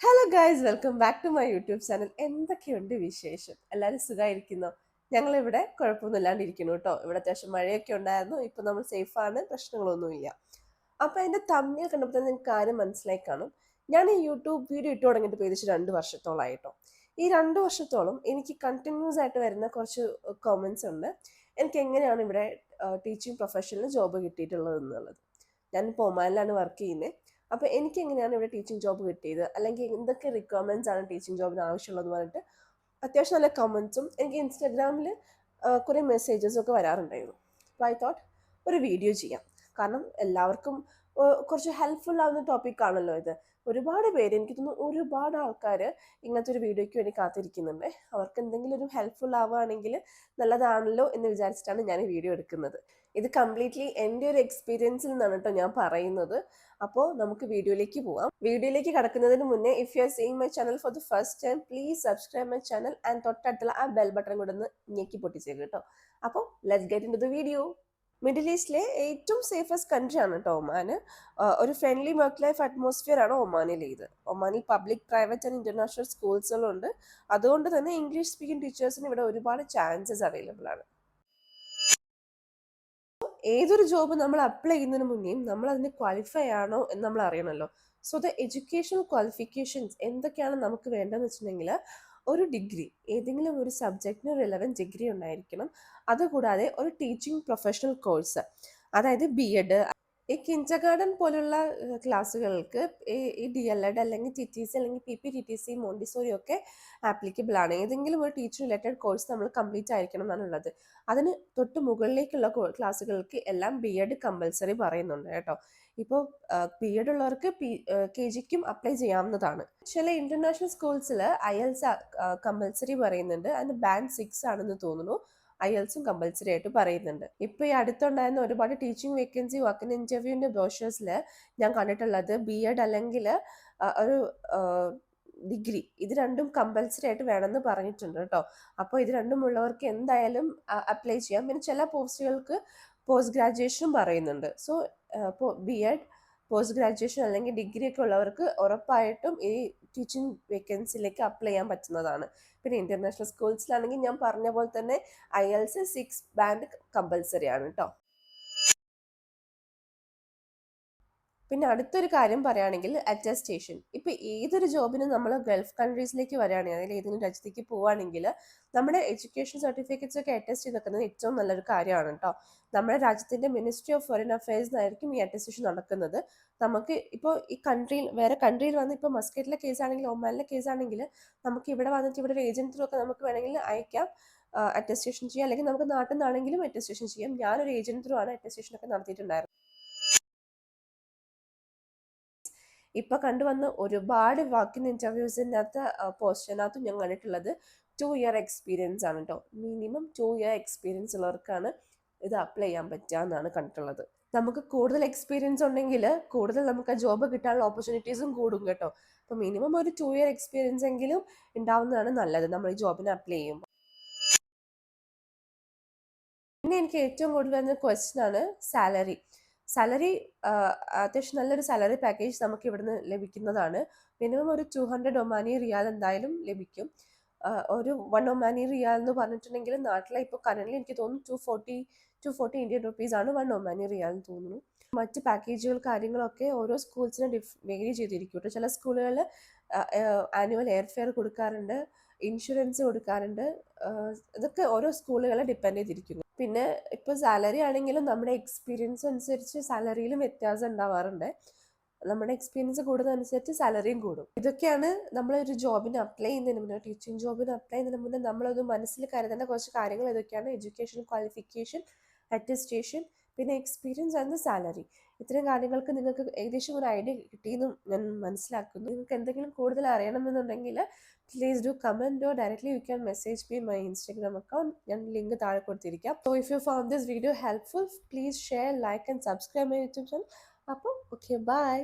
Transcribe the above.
Hello guys, welcome back to my YouTube channel. എന്തൊക്കെയുണ്ട് വിശേഷം? എല്ലാവരും സുഖമായിരിക്കുന്നോ? ഞങ്ങളിവിടെ കുഴപ്പമൊന്നുമില്ലാണ്ടിരിക്കുന്നു കേട്ടോ. ഇവിടെ അത്യാവശ്യം മഴയൊക്കെ ഉണ്ടായിരുന്നു. ഇപ്പം നമ്മൾ സേഫാണ്, പ്രശ്നങ്ങളൊന്നുമില്ല. അപ്പം എൻ്റെ തമ്മിൽ കണ്ടപ്പോൾ തന്നെ നിങ്ങൾക്ക് കാര്യം മനസ്സിലായി കാണും. ഞാൻ ഈ യൂട്യൂബ് വീഡിയോ ഇട്ട് തുടങ്ങിയിട്ട് ഏകദേശം 2 വർഷത്തോളമായിട്ടോ. ഈ 2 വർഷത്തോളം എനിക്ക് കണ്ടിന്യൂസ് ആയിട്ട് വരുന്ന കുറച്ച് കോമൻസ് ഉണ്ട്. എനിക്ക് എങ്ങനെയാണ് ഇവിടെ ടീച്ചിങ് പ്രൊഫഷനിൽ ജോബ് കിട്ടിയിട്ടുള്ളത് എന്നുള്ളത്. ഞാനിപ്പോൾ ഒമാനിലാണ് വർക്ക് ചെയ്യുന്നത്. അപ്പോൾ എനിക്ക് എങ്ങനെയാണ് ഇവിടെ ടീച്ചിങ് ജോബ് കിട്ടിയത്, അല്ലെങ്കിൽ എന്തൊക്കെ റിക്വയർമെൻറ്റ്സ് ആണ് ടീച്ചിങ് ജോബിന് ആവശ്യമുള്ളതെന്ന് പറഞ്ഞിട്ട് അത്യാവശ്യം നല്ല കമൻസും എനിക്ക് ഇൻസ്റ്റാഗ്രാമിൽ കുറേ മെസ്സേജസും ഒക്കെ വരാറുണ്ടായിരുന്നു. അപ്പോൾ ഐ തോട്ട് ഒരു വീഡിയോ ചെയ്യാം. കാരണം എല്ലാവർക്കും കുറച്ച് ഹെൽപ്ഫുൾ ആവുന്ന ടോപ്പിക്കാണല്ലോ ഇത്. ഒരുപാട് പേര്, എനിക്ക് തോന്നുന്നു ഒരുപാട് ആൾക്കാർ ഇങ്ങനത്തെ ഒരു വീഡിയോയ്ക്ക് വേണ്ടി കാത്തിരിക്കുന്നുണ്ട്. അവർക്ക് എന്തെങ്കിലും ഒരു ഹെൽപ്ഫുൾ ആവുകയാണെങ്കിൽ നല്ലതാണല്ലോ എന്ന് വിചാരിച്ചിട്ടാണ് ഞാൻ ഈ വീഡിയോ എടുക്കുന്നത്. ഇത് കംപ്ലീറ്റ്ലി എൻ്റെ ഒരു എക്സ്പീരിയൻസിൽ നിന്നാണ് കേട്ടോ ഞാൻ പറയുന്നത്. അപ്പോൾ നമുക്ക് വീഡിയോയിലേക്ക് പോവാം. വീഡിയോയിലേക്ക് കടക്കുന്നതിന് മുന്നേ, if you are seeing my channel for the first time, please subscribe my channel and തൊട്ടടുത്തുള്ള ആ ബെൽ ബട്ടൺ കൂടെ ഒന്ന് ഞെക്കി പൊട്ടിച്ചേക്ക് കേട്ടോ. അപ്പോൾ let's get into the video വീഡിയോ. മിഡിൽ ഈസ്റ്റിലെ ഏറ്റവും സേഫസ്റ്റ് കൺട്രി ആണ് കേട്ടോ ഒമാൻ. ഒരു ഫ്രണ്ട്ലി വർക്ക് ലൈഫ് അറ്റ്മോസ്ഫിയർ ആണ് ഒമാനിൽ ഇത്. ഒമാനിൽ പബ്ലിക്, പ്രൈവറ്റ് ആൻഡ് ഇന്റർനാഷണൽ സ്കൂൾസുകളുണ്ട്. അതുകൊണ്ട് തന്നെ ഇംഗ്ലീഷ് സ്പീക്കിംഗ് ടീച്ചേഴ്സിന് ഇവിടെ ഒരുപാട് ചാൻസസ് അവൈലബിൾ ആണ്. ഏതൊരു ജോബ് നമ്മൾ അപ്ലൈ ചെയ്യുന്നതിന് മുന്നേയും നമ്മൾ അതിന് ക്വാളിഫൈ ആണോ എന്ന് നമ്മൾ അറിയണമല്ലോ. സോ ദ എഡ്യൂക്കേഷണൽ ക്വാളിഫിക്കേഷൻസ് എന്തൊക്കെയാണ് നമുക്ക് വേണ്ടതെന്ന് വെച്ചിട്ടുണ്ടെങ്കിൽ, ഒരു ഡിഗ്രി, ഏതെങ്കിലും ഒരു സബ്ജക്റ്റിന് റിലവൻറ്റ് ഡിഗ്രി ഉണ്ടായിരിക്കണം. അതുകൂടാതെ ഒരു ടീച്ചിങ് പ്രൊഫഷണൽ കോഴ്സ്, അതായത് BEd. ഈ കിൻഡർഗാർട്ടൻ പോലുള്ള ക്ലാസ്സുകൾക്ക് ഈ DLED അല്ലെങ്കിൽ TTC അല്ലെങ്കിൽ PPTTC, മോണ്ടിസോറി ഒക്കെ ആപ്ലിക്കബിൾ ആണ്. ഏതെങ്കിലും ഒരു ടീച്ചർ റിലേറ്റഡ് കോഴ്സ് നമ്മൾ കംപ്ലീറ്റ് ആയിരിക്കണം എന്നാണുള്ളത്. അതിന് തൊട്ട് മുകളിലേക്കുള്ള ക്ലാസ്സുകൾക്ക് എല്ലാം BEd കമ്പൽസറി പറയുന്നുണ്ട് കേട്ടോ. ഇപ്പോൾ BEd ഉള്ളവർക്ക് KGക്കും അപ്ലൈ ചെയ്യാവുന്നതാണ്. ചില ഇന്റർനാഷണൽ സ്കൂൾസിൽ IELTS കമ്പൽസറി പറയുന്നുണ്ട്. അതിന് ബാൻഡ് 6 ആണെന്ന് തോന്നുന്നു. IELTSും കമ്പൽസറി ആയിട്ട് പറയുന്നുണ്ട്. ഇപ്പോൾ ഈ അടുത്തുണ്ടായിരുന്ന ഒരുപാട് ടീച്ചിങ് വേക്കൻസി വാക്കിൻ ഇന്റർവ്യൂവിൻ്റെ ബ്രോഷേഴ്സിൽ ഞാൻ കണ്ടിട്ടുള്ളത് BEd അല്ലെങ്കിൽ ഒരു ഡിഗ്രി, ഇത് രണ്ടും കമ്പൽസറി ആയിട്ട് വേണമെന്ന് പറഞ്ഞിട്ടുണ്ട് കേട്ടോ. അപ്പോൾ ഇത് രണ്ടും ഉള്ളവർക്ക് എന്തായാലും അപ്ലൈ ചെയ്യാം. പിന്നെ ചില പോസ്റ്റുകൾക്ക് പോസ്റ്റ് ഗ്രാജുവേഷനും പറയുന്നുണ്ട്. സോ BEd, പോസ്റ്റ് ഗ്രാജുവേഷൻ അല്ലെങ്കിൽ ഡിഗ്രി ഒക്കെ ഉള്ളവർക്ക് ഉറപ്പായിട്ടും ഈ ടീച്ചിങ് വേക്കൻസിയിലേക്ക് അപ്ലൈ ചെയ്യാൻ പറ്റുന്നതാണ്. പിന്നെ ഇന്റർനാഷണൽ സ്കൂൾസിലാണെങ്കിൽ ഞാൻ പറഞ്ഞ പോലെ തന്നെ IELTS 6 ബാൻഡ് കമ്പൽസറി ആണ് കേട്ടോ. പിന്നെ അടുത്തൊരു കാര്യം പറയുകയാണെങ്കിൽ അറ്റസ്റ്റേഷൻ. ഇപ്പം ഏതൊരു ജോബിനും നമ്മൾ ഗൾഫ് കൺട്രീസിലേക്ക് വരികയാണെങ്കിൽ, അതായത് ഏതെങ്കിലും രാജ്യത്തേക്ക് പോവുകയാണെങ്കിൽ നമ്മുടെ എഡ്യൂക്കേഷൻ സർട്ടിഫിക്കറ്റ്സ് ഒക്കെ അറ്റസ്റ്റ് ചെയ്ത് വെക്കുന്നത് ഏറ്റവും നല്ലൊരു കാര്യമാണ് കേട്ടോ. നമ്മുടെ രാജ്യത്തിൻ്റെ മിനിസ്ട്രി ഓഫ് ഫോറിൻ അഫയേഴ്സിനായിരിക്കും ഈ അറ്റസ്റ്റേഷൻ നടക്കുന്നത്. നമുക്ക് ഇപ്പോൾ ഈ കൺട്രിയിൽ, വേറെ കൺട്രിയിൽ വന്ന് ഇപ്പോൾ മസ്കറ്റിലെ കേസാണെങ്കിൽ, ഒമാനിലെ കേസാണെങ്കിൽ, നമുക്ക് ഇവിടെ വന്നിട്ട് ഇവിടെ ഒരു ഏജന്റ് ത്രൂ ഒക്കെ നമുക്ക് വേണമെങ്കിൽ അയക്കാം, അറ്റസ്റ്റേഷൻ ചെയ്യാം. അല്ലെങ്കിൽ നമുക്ക് നാട്ടിൽ നിന്നാണെങ്കിലും അറ്റസ്റ്റേഷൻ ചെയ്യാം. ഞാനൊരു ഏജന്റ് ത്രൂ ആണ് അറ്റസ്റ്റേഷൻ ഒക്കെ നടത്തിയിട്ടുണ്ടായിരുന്നത്. ഇപ്പൊ കണ്ടുവന്ന ഒരുപാട് വാക്കിൻ ഇന്റർവ്യൂസിനകത്ത് പോസ്റ്റിനകത്തും ഞാൻ കണ്ടിട്ടുള്ളത് 2 ഇയർ എക്സ്പീരിയൻസ് ആണ് കേട്ടോ. മിനിമം 2 ഇയർ എക്സ്പീരിയൻസ് ഉള്ളവർക്കാണ് ഇത് അപ്ലൈ ചെയ്യാൻ പറ്റുക എന്നാണ് കണ്ടിട്ടുള്ളത്. നമുക്ക് കൂടുതൽ എക്സ്പീരിയൻസ് ഉണ്ടെങ്കിൽ കൂടുതൽ നമുക്ക് ആ ജോബ് കിട്ടാനുള്ള ഓപ്പർച്യൂണിറ്റീസും കൂടും കേട്ടോ. അപ്പോൾ മിനിമം ഒരു 2 ഇയർ എക്സ്പീരിയൻസ് എങ്കിലും ഉണ്ടാവുന്നതാണ് നല്ലത് നമ്മൾ ഈ ജോബിന് അപ്ലൈ ചെയ്യുമ്പോൾ. പിന്നെ എനിക്ക് ഏറ്റവും കൂടുതൽ വരുന്ന ക്വസ്റ്റ്യൻ ആണ് സാലറി. സാലറി അത്യാവശ്യം നല്ലൊരു സാലറി പാക്കേജ് നമുക്ക് ഇവിടുന്ന് ലഭിക്കുന്നതാണ്. മിനിമം ഒരു 200 ഒമാനി റിയാൽ എന്തായാലും ലഭിക്കും. ഒരു 1 ഒമാനി റിയാൽ എന്ന് പറഞ്ഞിട്ടുണ്ടെങ്കിൽ നാട്ടിലെ ഇപ്പോൾ കറന്റ് എനിക്ക് തോന്നുന്നു 240 ഇന്ത്യൻ റുപ്പീസ് ആണ് 1 ഒമാനി റിയാൽ എന്ന് തോന്നുന്നു. മറ്റ് പാക്കേജുകൾ കാര്യങ്ങളൊക്കെ ഓരോ സ്കൂൾസിനും വേരി ചെയ്തിരിക്കും കേട്ടോ. ചില സ്കൂളുകളിൽ ആനുവൽ എയർ ഫെയർ കൊടുക്കാറുണ്ട്, ഇൻഷുറൻസ് കൊടുക്കാറുണ്ട്. ഇതൊക്കെ ഓരോ സ്കൂളുകളെ ഡിപ്പെൻഡ് ചെയ്തിരിക്കുന്നു. പിന്നെ ഇപ്പോൾ സാലറി ആണെങ്കിലും നമ്മുടെ എക്സ്പീരിയൻസ് അനുസരിച്ച് സാലറിയിലും വ്യത്യാസം ഉണ്ടാവാറുണ്ട്. നമ്മുടെ എക്സ്പീരിയൻസ് കൂടുന്നതനുസരിച്ച് സാലറിയും കൂടും. ഇതൊക്കെയാണ് നമ്മളൊരു ജോബിന് അപ്ലൈ ചെയ്യുന്നതിന് മുന്നേ, ടീച്ചിങ് ജോബിന് അപ്ലൈ ചെയ്യുന്നതിന് മുന്നേ നമ്മളത് മനസ്സിൽ കരുതേണ്ട കുറച്ച് കാര്യങ്ങൾ ഇതൊക്കെയാണ്: എഡ്യൂക്കേഷൻ ക്വാളിഫിക്കേഷൻ, അറ്റസ്റ്റേഷൻ, പിന്നെ എക്സ്പീരിയൻസ് ആൻഡ് സാലറി. ഇത്തരം കാര്യങ്ങൾക്ക് നിങ്ങൾക്ക് ഏകദേശം ഒരു ഐഡിയ കിട്ടിയെന്നും ഞാൻ മനസ്സിലാക്കുന്നു. നിങ്ങൾക്ക് എന്തെങ്കിലും കൂടുതൽ അറിയണമെന്നുണ്ടെങ്കിൽ please do comment, or directly you can message me in my Instagram account. ഞാൻ ലിങ്ക് താഴെ കൊടുത്തിരിക്കാം. So if you found this video helpful, please share, like and subscribe my YouTube channel. അപ്പോൾ okay, bye.